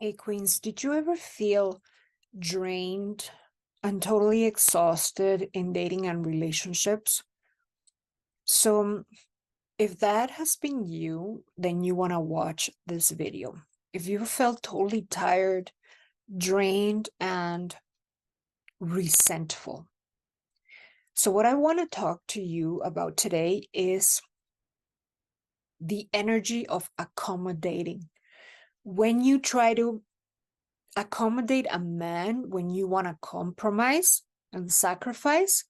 Hey, Queens, did you ever feel drained and totally exhausted in dating and relationships? So, if that has been you, then you want to watch this video. If you felt totally tired, drained, and resentful. So, what I want to talk to you about today is the energy of accommodating. When you try to accommodate a man, when you want to compromise and sacrifice,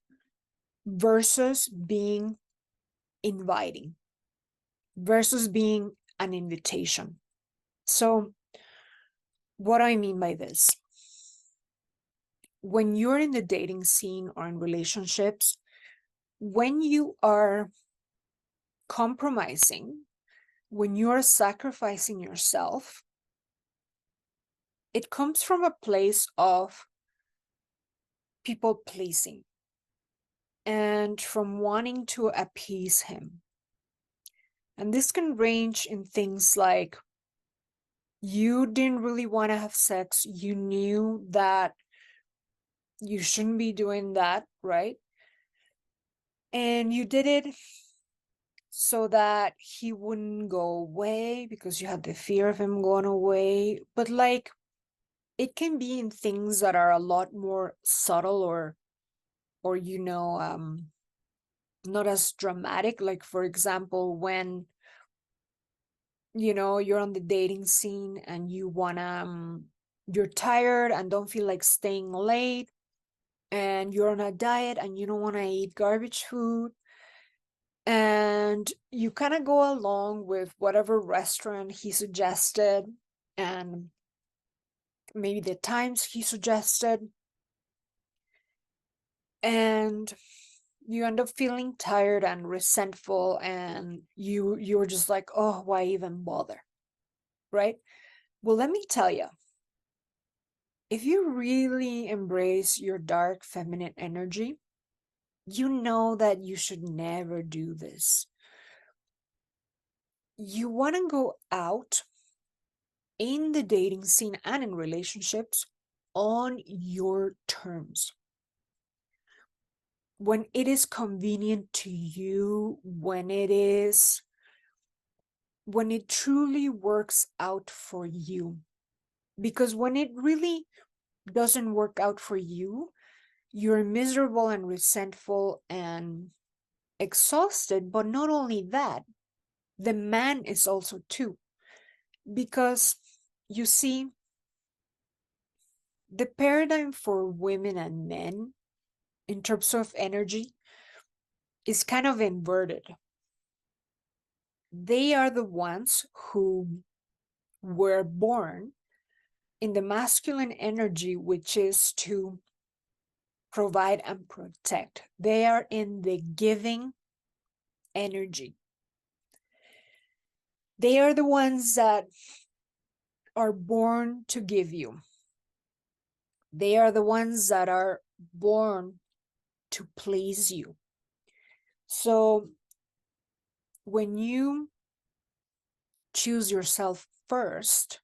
versus being inviting, versus being an invitation. So, what do I mean by this? When you're in the dating scene or in relationships, when you are compromising, when you're sacrificing yourself, it comes from a place of people pleasing and from wanting to appease him. And this can range in things like you didn't really want to have sex. You knew that you shouldn't be doing that, right? And you did it so that he wouldn't go away because you had the fear of him going away. But like, it can be in things that are a lot more subtle or not as dramatic. Like, for example, when you're on the dating scene and you're tired and don't feel like staying late, and you're on a diet and you don't want to eat garbage food, and you kind of go along with whatever restaurant he suggested and maybe the times he suggested, and you end up feeling tired and resentful, and you're just like, oh, why even bother, right? Well, let me tell you, if you really embrace your dark feminine energy, you know that you should never do this. You want to go out in the dating scene and in relationships on your terms. When it is convenient to you, when it truly works out for you. Because when it really doesn't work out for you, you're miserable and resentful and exhausted. But not only that, the man is also too. Because you see, the paradigm for women and men in terms of energy is kind of inverted. They are the ones who were born in the masculine energy, which is to provide and protect. They are in the giving energy. They are the ones that are born to give you. They are the ones that are born to please you. So when you choose yourself first,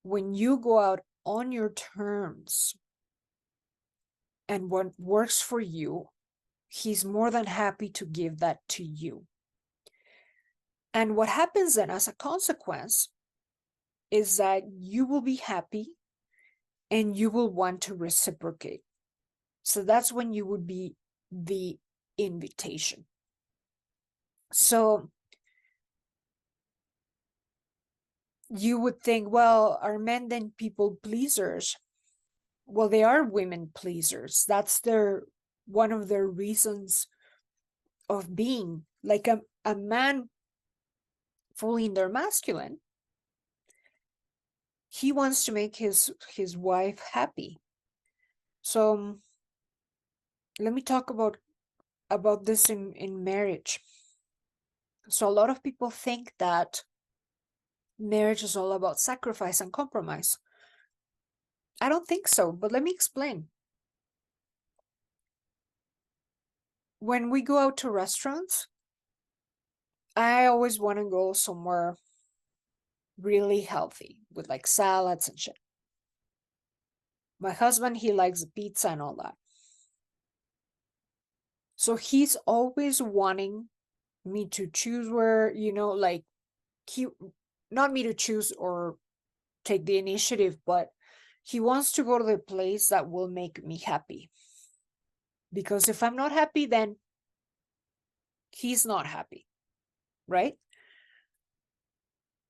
when you go out on your terms and what works for you, he's more than happy to give that to you. And what happens then as a consequence is that you will be happy and you will want to reciprocate. So that's when you would be the invitation. So you would think, well, are men then people pleasers? Well, they are women pleasers. That's one of their reasons of being. Like a man fully in their masculine, he wants to make his wife happy. So let me talk about this in marriage. So a lot of people think that marriage is all about sacrifice and compromise. I don't think so, but let me explain. When we go out to restaurants, I always want to go somewhere really healthy with like salads and shit. My husband, he likes pizza and all that. So he's always wanting me to choose where, like he, not me to choose or take the initiative, but he wants to go to the place that will make me happy. Because if I'm not happy, then he's not happy, right?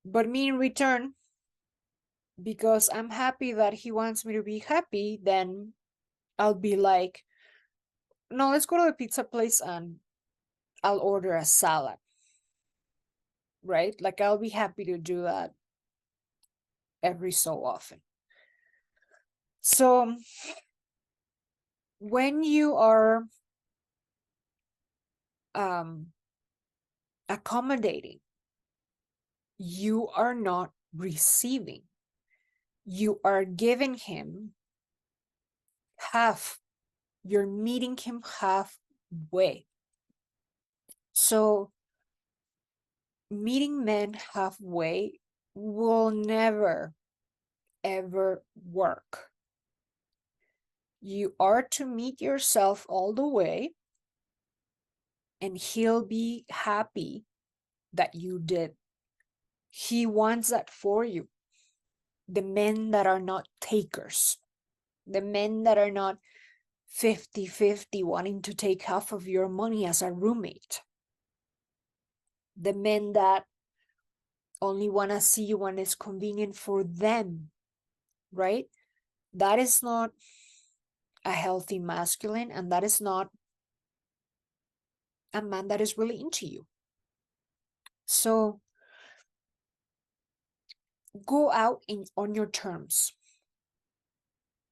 But me in return, because I'm happy that he wants me to be happy, then I'll be like, no, let's go to the pizza place and I'll order a salad, right? Like I'll be happy to do that every so often. So when you are accommodating, you are not receiving. You are giving him half. You're meeting him halfway. So meeting men halfway will never, ever work. You are to meet yourself all the way, and he'll be happy that you did. He wants that for you. The men that are not takers, the men that are not 50-50 wanting to take half of your money as a roommate, the men that only want to see you when it's convenient for them, right? That is not a healthy masculine, and that is not a man that is really into you. So go out on your terms.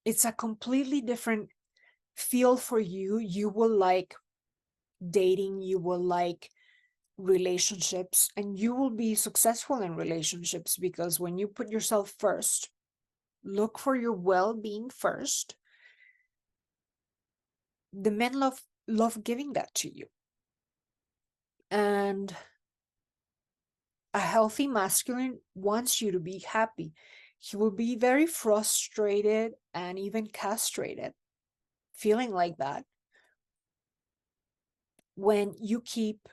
It's a completely different feel for you. You will like dating, you will like relationships, and you will be successful in relationships, because when you put yourself first, look for your well-being first, the men love giving that to you. And a healthy masculine wants you to be happy. He will be very frustrated and even castrated, feeling like that, when you keep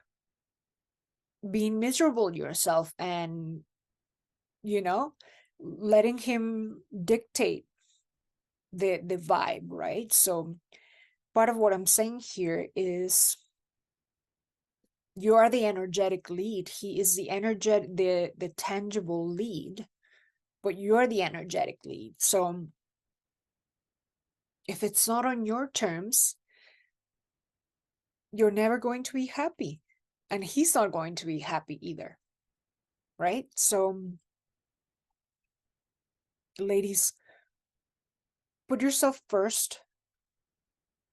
being miserable yourself and, letting him dictate the vibe, right? So part of what I'm saying here is you are the energetic lead. He is the tangible lead, but you're the energetic lead. So if it's not on your terms, you're never going to be happy, and he's not going to be happy either, right? So ladies, put yourself first.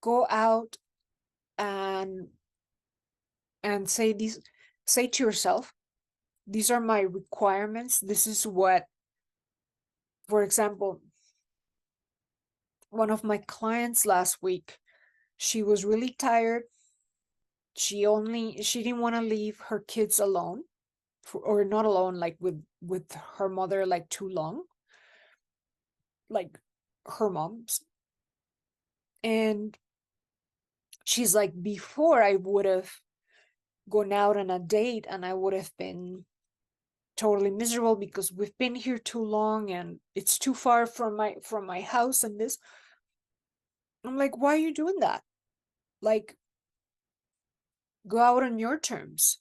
Go out and say to yourself, these are my requirements. This is what, for example, one of my clients last week, she was really tired. She didn't want to leave her kids alone, or not alone, like with her mother, like too long, like her mom's. And she's like, before I would have gone out on a date and I would have been totally miserable because we've been here too long and it's too far from my house and this. I'm like, why are you doing that? Like, go out on your terms.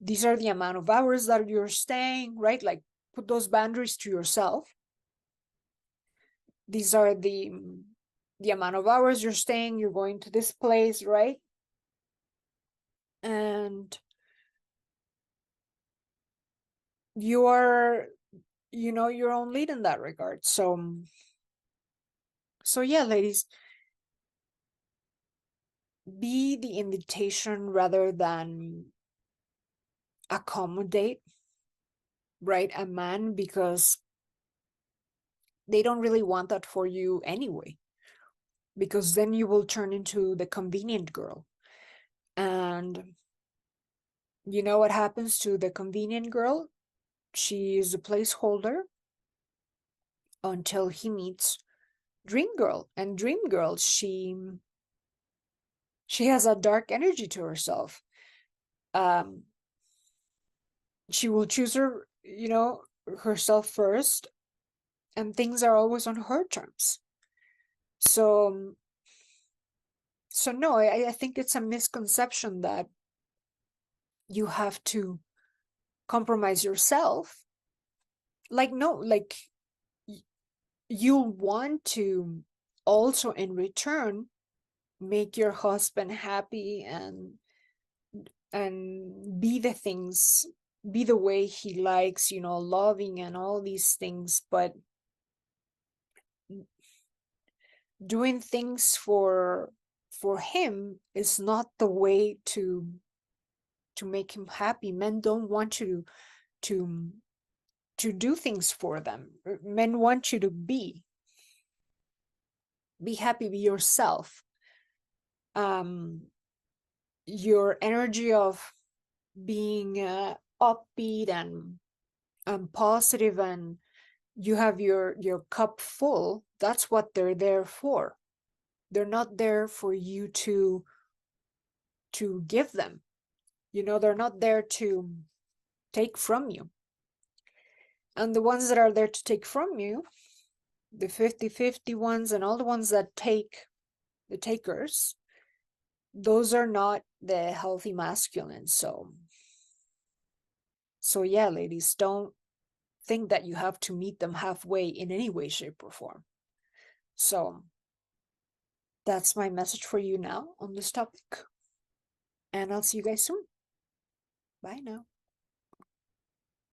These are the amount of hours that you're staying, right? Like, put those boundaries to yourself. These are the amount of hours you're staying, you're going to this place, right? And you are, your own lead in that regard. So yeah, ladies, be the invitation rather than accommodate, right, a man, because they don't really want that for you anyway, because then you will turn into the convenient girl. And you know what happens to the convenient girl? She is a placeholder until he meets Dream Girl. And Dream Girl, she has a dark energy to herself. Um, she will choose her, herself first, and things are always on her terms. So, no, I think it's a misconception that you have to compromise yourself. Like, no, like you'll want to also in return make your husband happy and be the things, be the way he likes, loving and all these things. But doing things for him is not the way to make him happy. Men don't want you to do things for them. Men want you to be happy, be yourself. Your energy of being upbeat and positive, and you have your cup full. That's what they're there for. They're not there for you to give them. They're not there to take from you. And the ones that are there to take from you, the 50-50 ones and all the ones that take, the takers, those are not the healthy masculine. So yeah, ladies, don't think that you have to meet them halfway in any way, shape, or form. So that's my message for you now on this topic. And I'll see you guys soon. Bye now.